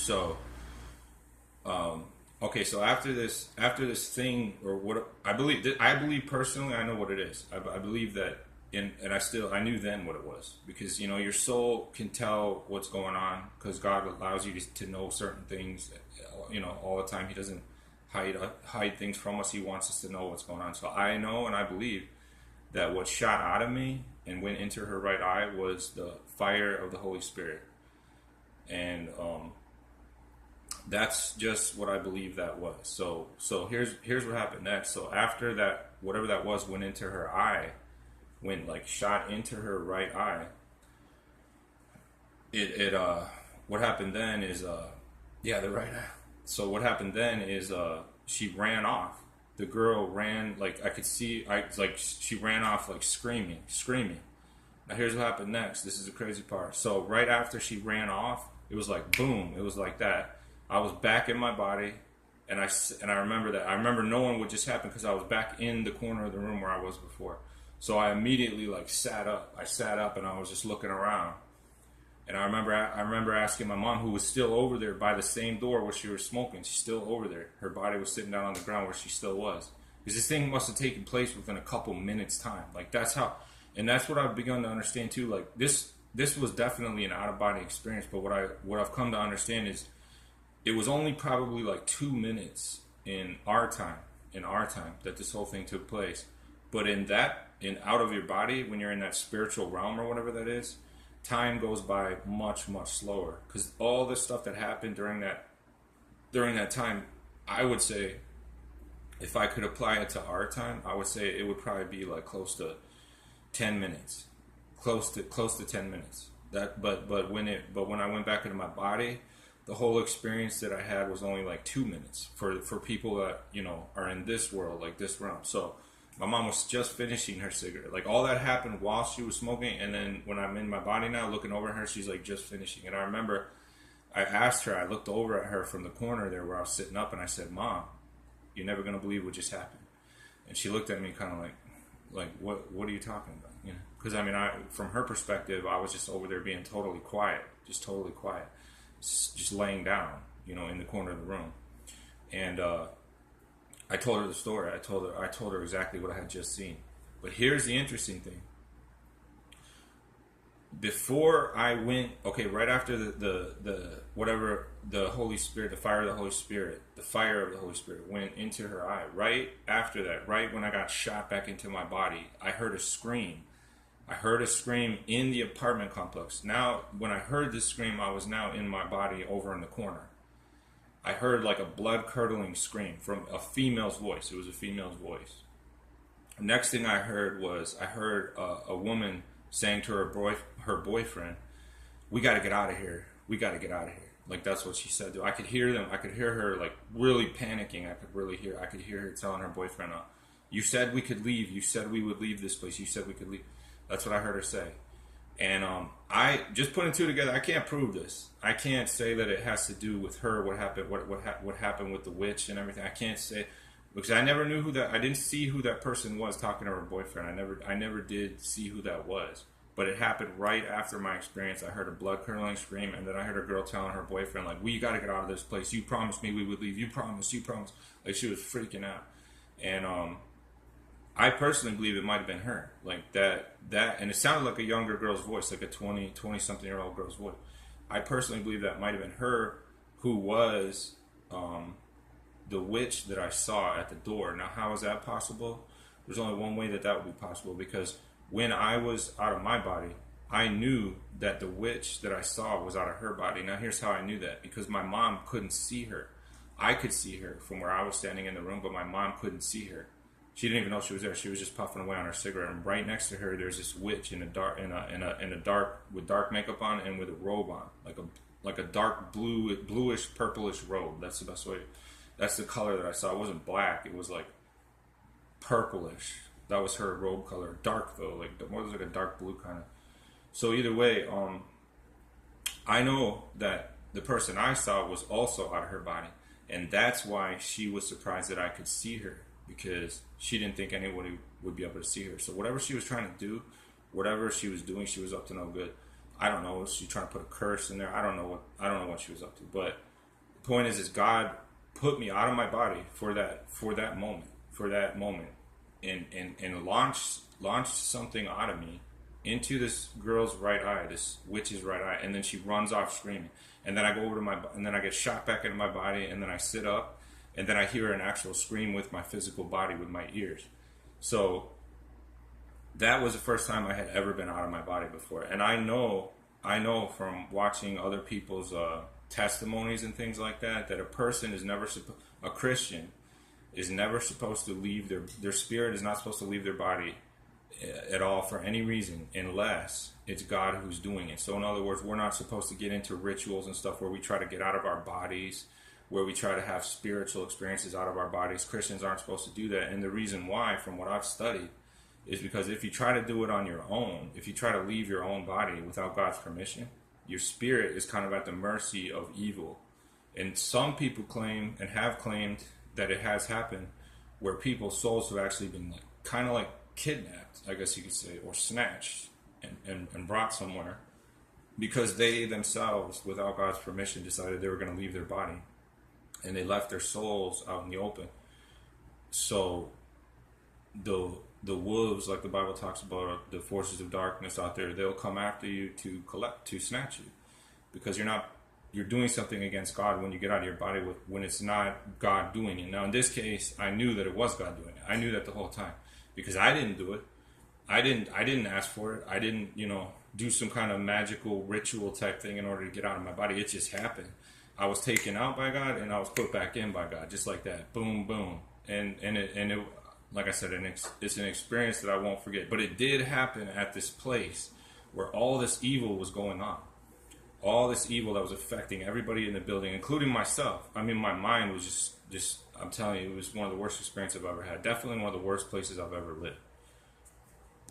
So, okay, so after this thing, or what I believe personally, I know what it is. I believe that, and I knew then what it was, because your soul can tell what's going on, because God allows you to know certain things, all the time. He doesn't hide things from us. He wants us to know what's going on. So I know and I believe that what shot out of me and went into her right eye was the fire of the Holy Spirit, and that's just what I believe that was. So here's what happened next. So after that, whatever that was went into her eye, went like shot into her right eye. It what happened then is yeah, the right eye. So what happened then is she ran off. The girl ran, like I could see, she ran off like screaming. Now here's what happened next. This is the crazy part. So right after she ran off, it was like boom. It was like that. I was back in my body, and I remember that. I remember knowing what just happened because I was back in the corner of the room where I was before. So I immediately like sat up. I sat up and I was just looking around. And I remember asking my mom, who was still over there by the same door where she was smoking. She's still over there. Her body was sitting down on the ground where she still was. Because this thing must have taken place within a couple minutes time. Like that's how, and that's what I've begun to understand too. Like this was definitely an out of body experience. But what I've come to understand is it was only probably like 2 minutes in our time that this whole thing took place. But in out of your body, when you're in that spiritual realm or whatever that is, time goes by much, much slower, because all the stuff that happened during that time, I would say, if I could apply it to our time, I would say it would probably be like close to 10 minutes, close to 10 minutes. But when I went back into my body, the whole experience that I had was only like 2 minutes for people that are in this world, like this realm. So my mom was just finishing her cigarette. Like all that happened while she was smoking, and then when I'm in my body now, looking over at her, she's like just finishing. And I remember I asked her, I looked over at her from the corner there where I was sitting up, and I said, "Mom, you're never gonna believe what just happened." And she looked at me kind of like what are you talking about? Because I mean, from her perspective, I was just over there being totally quiet, just laying down, in the corner of the room, and I told her the story. I told her exactly what I had just seen. But here's the interesting thing. Before I went, right after the whatever, the Holy Spirit, the fire of the Holy Spirit went into her eye. Right after that, right when I got shot back into my body, I heard a scream. I heard a scream in the apartment complex. Now, when I heard this scream, I was now in my body over in the corner. I heard like a blood-curdling scream from a female's voice. It was a female's voice. Next thing I heard was a woman saying to her boyfriend, "We got to get out of here. We got to get out of here." Like that's what she said. I could hear them. I could hear her like really panicking. I could hear her telling her boyfriend, "You said we could leave. You said we would leave this place. You said we could leave." That's what I heard her say. And I just putting two together. I can't prove this. I can't say that it has to do with her. What happened? What happened with the witch and everything? I can't say, because I never knew I didn't see who that person was talking to her boyfriend. I never did see who that was. But it happened right after my experience. I heard a blood curdling scream, and then I heard a girl telling her boyfriend, like, "We got to get out of this place. You promised me we would leave. You promised. You promised." Like she was freaking out, and I personally believe it might have been her, like that, and it sounded like a younger girl's voice, like a 20 something year old girl's voice. I personally believe that might have been her, who was the witch that I saw at the door. Now, how is that possible? There's only one way that would be possible, because when I was out of my body, I knew that the witch that I saw was out of her body. Now, here's how I knew that: because my mom couldn't see her. I could see her from where I was standing in the room, but my mom couldn't see her. She didn't even know she was there. She was just puffing away on her cigarette, and right next to her, there's this witch in a dark with dark makeup on and with a robe on, like a dark bluish purplish robe. That's the best way. That's the color that I saw. It wasn't black. It was like purplish. That was her robe color. Dark though, like more like a dark blue kind of. So either way, I know that the person I saw was also out of her body, and that's why she was surprised that I could see her, because she didn't think anybody would be able to see her. So whatever she was trying to do, whatever she was doing, she was up to no good. I don't know. Was she trying to put a curse in there? I don't know what she was up to. But point is God put me out of my body for that moment, and launched something out of me into this girl's right eye, this witch's right eye, and then she runs off screaming, and then I go over to and then I get shot back into my body, and then I sit up, and then I hear an actual scream with my physical body, with my ears. So that was the first time I had ever been out of my body before. And I know from watching other people's testimonies and things like that a person is never a Christian is never supposed to leave their spirit is not supposed to leave their body at all for any reason, unless it's God who's doing it. So in other words, we're not supposed to get into rituals and stuff where we try to get out of our bodies, where we try to have spiritual experiences out of our bodies. Christians aren't supposed to do that. And the reason why, from what I've studied, is because if you try to do it on your own, if you try to leave your own body without God's permission, your spirit is kind of at the mercy of evil. And some people claim and have claimed that it has happened where people's souls have actually been kind of like kidnapped, I guess you could say, or snatched and brought somewhere because they themselves, without God's permission, decided they were going to leave their body, and they left their souls out in the open. So the wolves, like the Bible talks about, the forces of darkness out there, they'll come after you to snatch you, because you're doing something against God when you get out of your body when it's not God doing it. Now in this case, I knew that it was God doing it. I knew that the whole time, because I didn't do it. I didn't ask for it. I didn't, do some kind of magical ritual type thing in order to get out of my body. It just happened. I was taken out by God, and I was put back in by God, just like that. Boom, boom. And it, like I said, it's an experience that I won't forget. But it did happen at this place where all this evil was going on. All this evil that was affecting everybody in the building, including myself. I mean, my mind was just I'm telling you, it was one of the worst experiences I've ever had. Definitely one of the worst places I've ever lived.